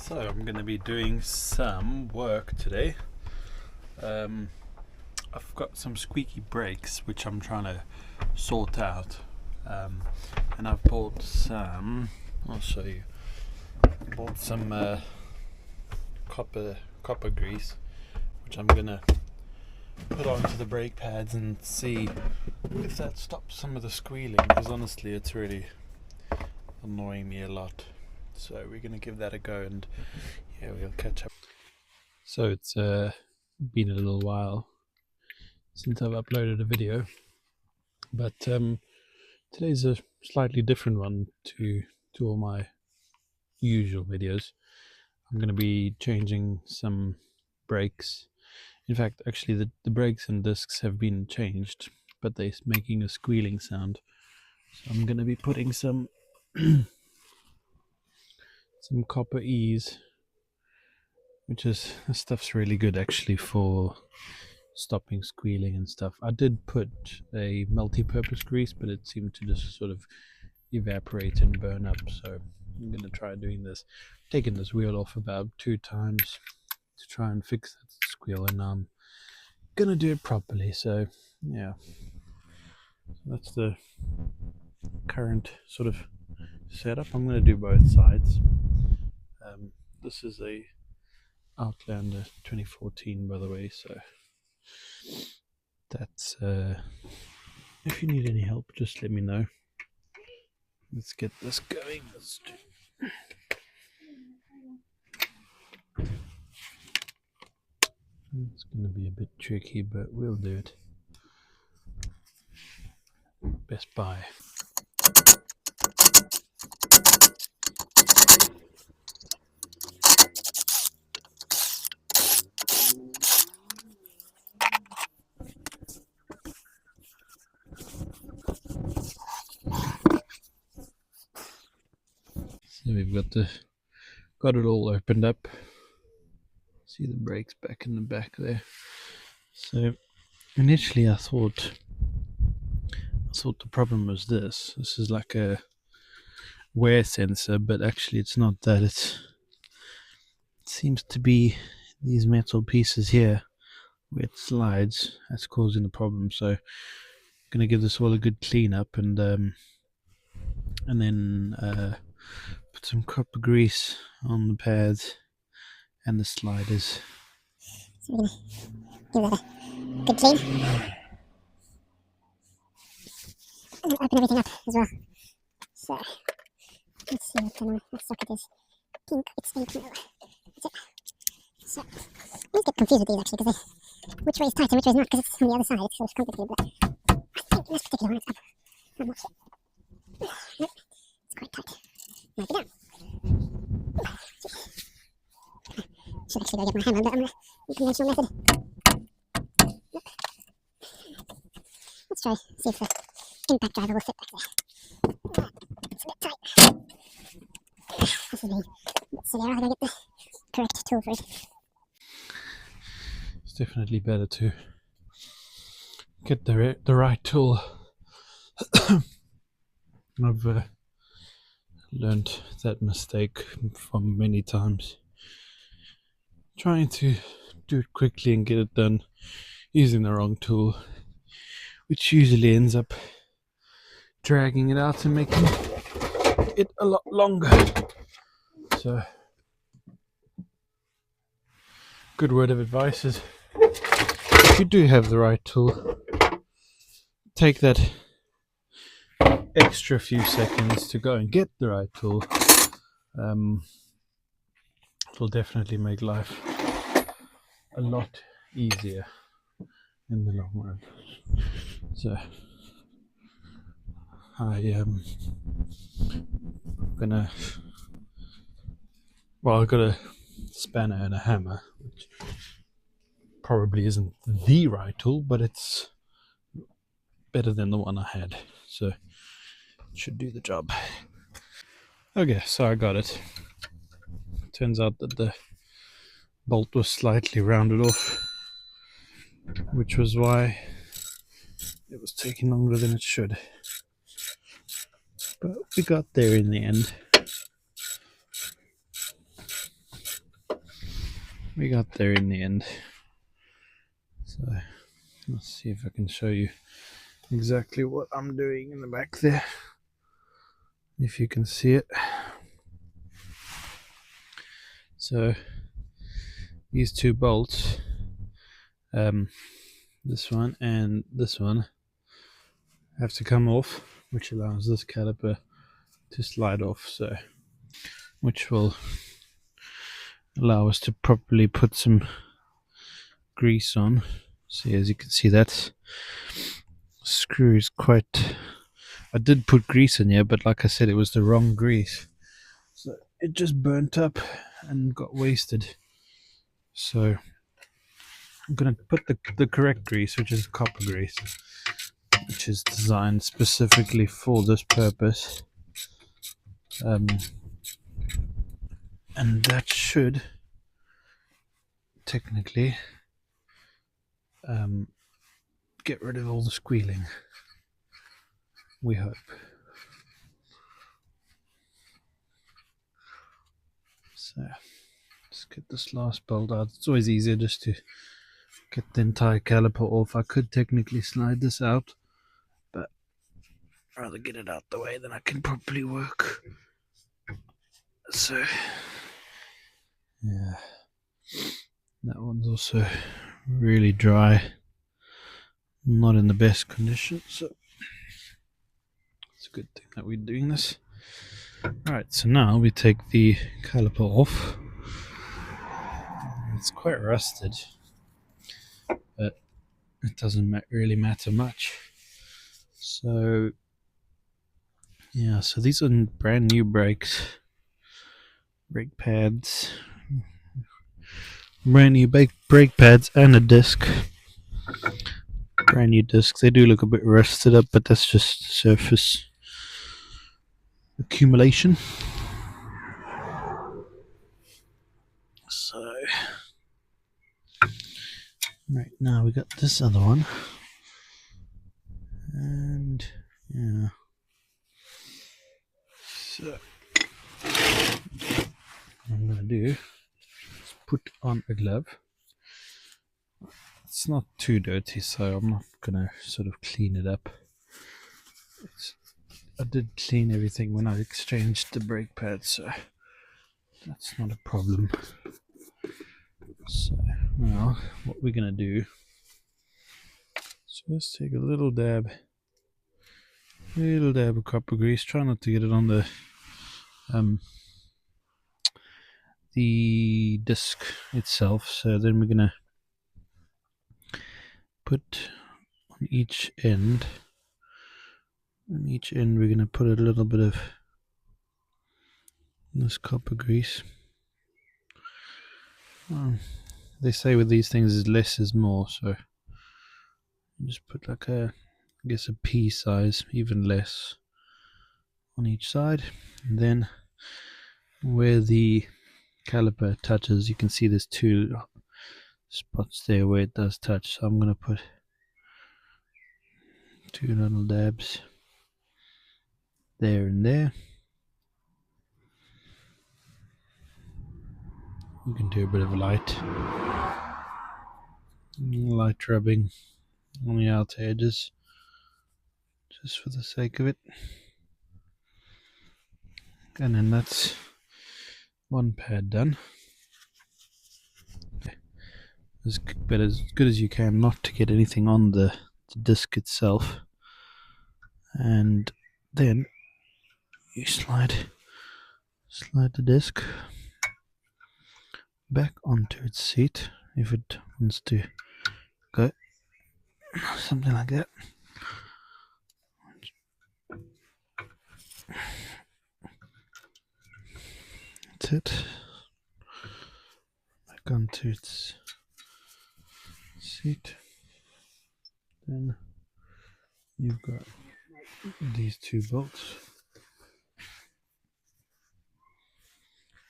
So I'm going to be doing some work today. I've got some squeaky brakes which I'm trying to sort out, and I've bought some, I'll show you, bought some copper grease which I'm going to put onto the brake pads and see if that stops some of the squealing, because honestly it's really annoying me a lot. So we're going to give that a go, and yeah, we'll catch up. So it's been a little while since I've uploaded a video, but today's a slightly different one to all my usual videos. I'm going to be changing some brakes. In fact, actually the brakes and discs have been changed, but they're making a squealing sound. So I'm going to be putting some some copper E's, which is, this stuff's really good actually for stopping squealing and stuff. I did put a multi-purpose grease, but it seemed to just sort of evaporate and burn up, so I'm going to try doing this. Taking this wheel off about 2 times to try and fix that squeal, and I'm going to do it properly. So yeah, that's the current sort of setup. I'm going to do both sides. This is a Outlander 2014, by the way, so that's if you need any help, just let me know. Let's get this going. It's going to be a bit tricky, but we'll do it. Best Buy. So we've got it all opened up. See the brakes back in the back there. So initially I thought the problem was this. This is like a wear sensor, but actually it's not that. It seems to be these metal pieces here where it slides that's causing the problem. So I'm gonna give this all a good clean up, and then put some copper grease on the pads and the sliders. So we're going to give that a good clean. And open everything up as well. So let's see what kind of socket is. Pink, it's pink. That's it. So I always get confused with these actually, because which way is tight and which way is not, because it's on the other side. It's sort of complicated, but I think this particular one is up. I'm not sure. Nope, it's quite tight. Might be down. Should actually go get my hammer, but I'm going to conventional method. Nope. Let's try, see if the impact driver will fit back there. It's a bit tight. This is being a bit severe. I'll go get the correct tool for it. It's definitely better to get the right tool. I've learned that mistake from many times. Trying to do it quickly and get it done using the wrong tool, which usually ends up dragging it out and making it a lot longer. So, good word of advice is, if you do have the right tool, take that extra few seconds to go and get the right tool. It will definitely make life a lot easier in the long run. So I've got a spanner and a hammer, which probably isn't the right tool, but it's better than the one I had, so it should do the job. Okay, so I got it. Turns out that the bolt was slightly rounded off, which was why it was taking longer than it should. But we got there in the end. we got there in the end. So let's see if I can show you exactly what I'm doing in the back there, if you can see it. So these two bolts, this one and this one, have to come off, which allows this caliper to slide off, so which will allow us to properly put some grease on. See, as you can see, that screw is quite, I did put grease in here, but like I said, it was the wrong grease, so it just burnt up and got wasted. So I'm gonna put the correct grease, which is copper grease, which is designed specifically for this purpose, and that should technically get rid of all the squealing, we hope. So let's get this last bolt out. It's always easier just to get the entire caliper off. I could technically slide this out, but I'd rather get it out the way than I can properly work. So yeah, that one's also really dry, not in the best condition, so it's a good thing that we're doing this. Alright, so now we take the caliper off. It's quite rusted, but it doesn't really matter much. So yeah, so these are brand new brake pads, brand new brake pads and a disc. Brand new discs. They do look a bit rusted up, but that's just surface accumulation. So right now we got this other one, and yeah, so what I'm gonna do is put on a glove. It's not too dirty, so I'm not gonna sort of clean it up. I did clean everything when I exchanged the brake pads, so that's not a problem. So now what we're gonna do is just take a little dab of copper grease. Try not to get it on the disc itself. So then we're gonna put on each end. We're gonna put a little bit of this copper grease. They say with these things is less is more, so just put like I guess a pea size, even less, on each side. And then where the caliper touches, you can see there's two spots there where it does touch, so I'm going to put 2 little dabs there and there. You can do a bit of light rubbing on the outer edges, just for the sake of it. And then that's one pad done. As good as you can, not to get anything on the disc itself. And then you slide the disc back onto its seat if it wants to go, something like that. That's it. Back onto its seat. Then you've got these 2 bolts.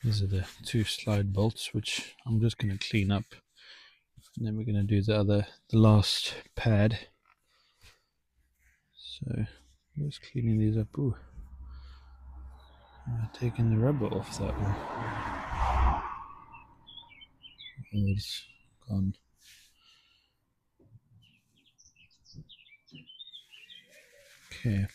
These are the 2 slide bolts, which I'm just going to clean up, and then we're going to do the last pad. So just cleaning these up. Ooh, taking the rubber off that one. Oh, it's gone. Okay.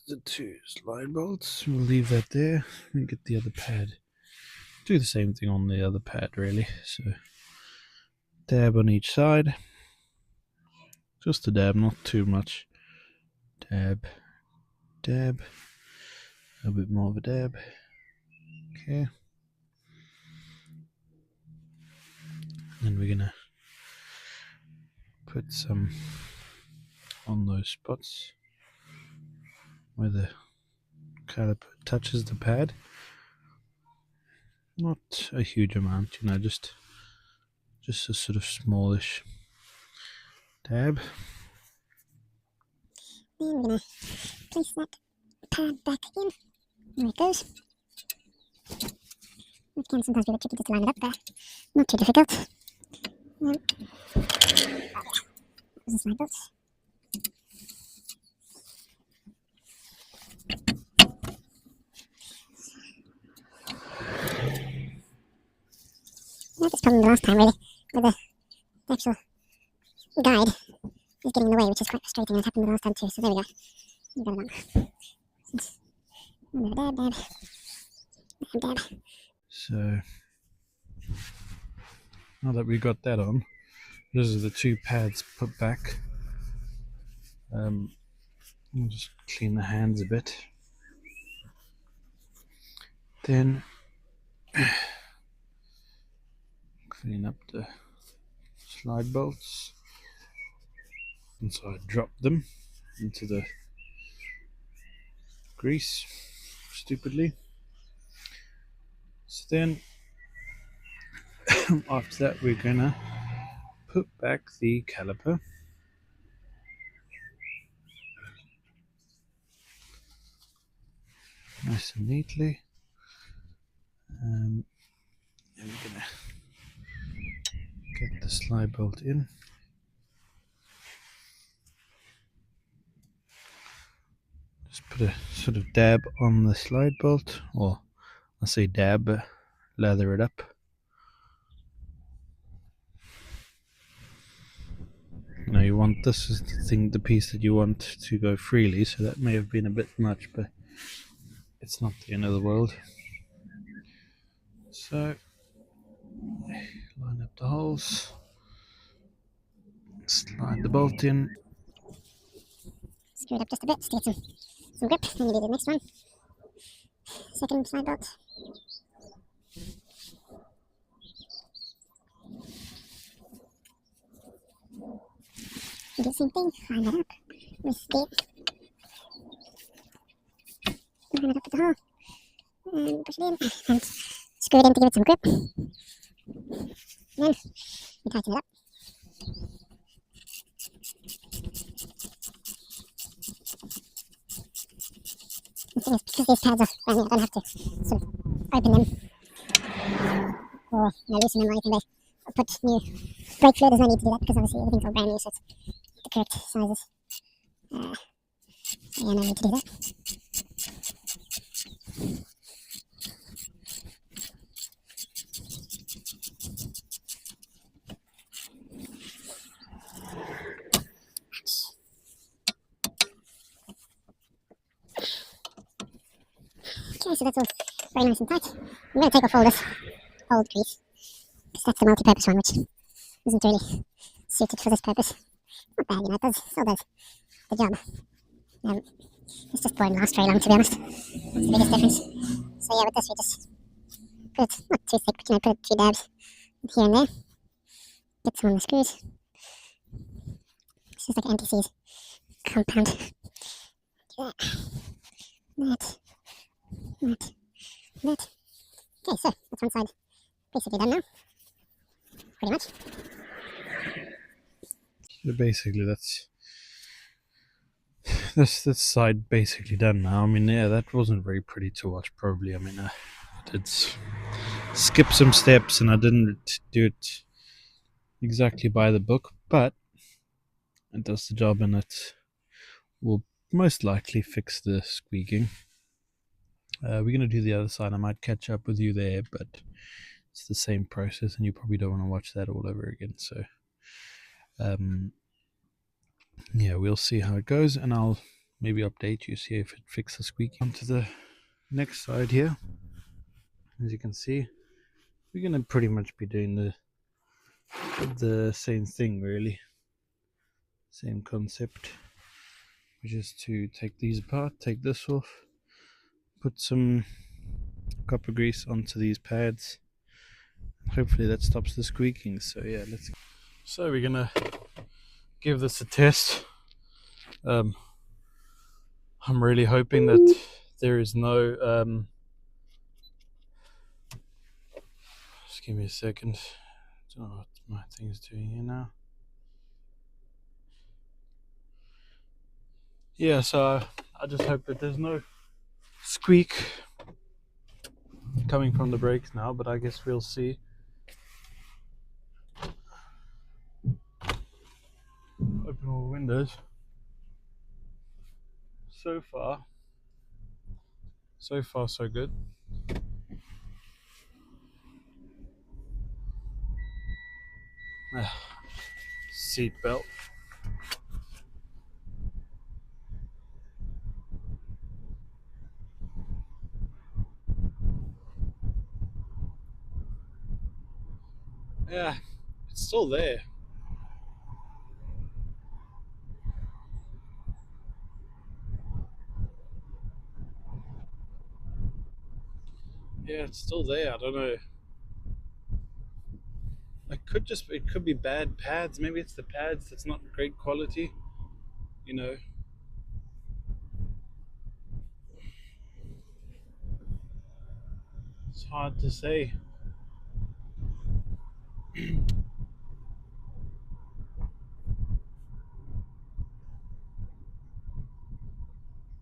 The two slide bolts. We'll leave that there. We get the other pad. Do the same thing on the other pad, really. So dab on each side. Just a dab, not too much. Dab, dab. A bit more of a dab. Okay. Then we're gonna put some on those spots where the caliper touches the pad. Not a huge amount, you know, just a sort of smallish dab. Then we're gonna place that pad back in. There it goes. It can sometimes be a bit tricky to line it up there. Not too difficult. There's the slide bolts. I had this problem the last time, really, where the actual guide is getting in the way, which is quite frustrating. That happened the last time too, so there we go. We got it on. Dab, dab. Dab, dab. So now that we got that on, those are the two pads put back. I'll just clean the hands a bit. Then clean up the slide bolts. And so I drop them into the grease stupidly. So then after that we're gonna put back the caliper. Nice and neatly. And we're gonna get the slide bolt in. Just put a sort of dab on the slide bolt, or I say dab, but lather it up. Now you want, this is the thing, the piece that you want to go freely, so that may have been a bit much, but it's not the end of the world. So line up the holes, slide the bolt in. Screw it up just a bit, just to get some grip, then you do the next one. Second slide bolt. You do the same thing, line that up with the line it up with the hole, and push it in, and screw it in to give it some grip. Then you tighten it up. The thing is, because these pads are brand new, I don't have to sort of open them or loosen them or anything. They put new brake fluid. There's no need to do that because obviously everything's all brand new, so it's the correct sizes. So yeah, no need to do that. Okay, so that's all very nice and tight. I'm going to take off all this old grease, because that's the multi-purpose one, which isn't really suited for this purpose. Not bad, you know, it still does the job. It's just won't last very long, to be honest. That's the biggest difference. So yeah, with this we just put it, not too thick, but you know, put a few dabs here and there. Get some on the screws. It's just like anti-seize compound. That. Okay, so that's one side basically done now. Pretty much. So basically that's side basically done now. I mean, yeah, that wasn't very pretty to watch probably. I mean, I did skip some steps and I didn't do it exactly by the book, but it does the job and it will most likely fix the squeaking. We're going to do the other side. I might catch up with you there, but it's the same process and you probably don't want to watch that all over again. So yeah, we'll see how it goes, and I'll maybe update you, see if it fixes the squeak. Onto the next side here. As you can see, we're going to pretty much be doing the same thing, really. Same concept, which is to take these apart, take this off, put some copper grease onto these pads. Hopefully that stops the squeaking. So yeah, so we're gonna give this a test. I'm really hoping that there is no just give me a second. I don't know what my thing's doing here now. Yeah, so I just hope that there's no squeak coming from the brakes now, but I guess we'll see. Open all the windows. So far so good. Seat belt. Yeah, it's still there. Yeah, it's still there. I don't know. It could be bad pads. Maybe it's the pads that's not great quality. You know. It's hard to say.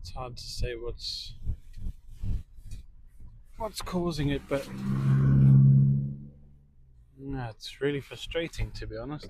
It's hard to say what's causing it, but yeah, it's really frustrating, to be honest.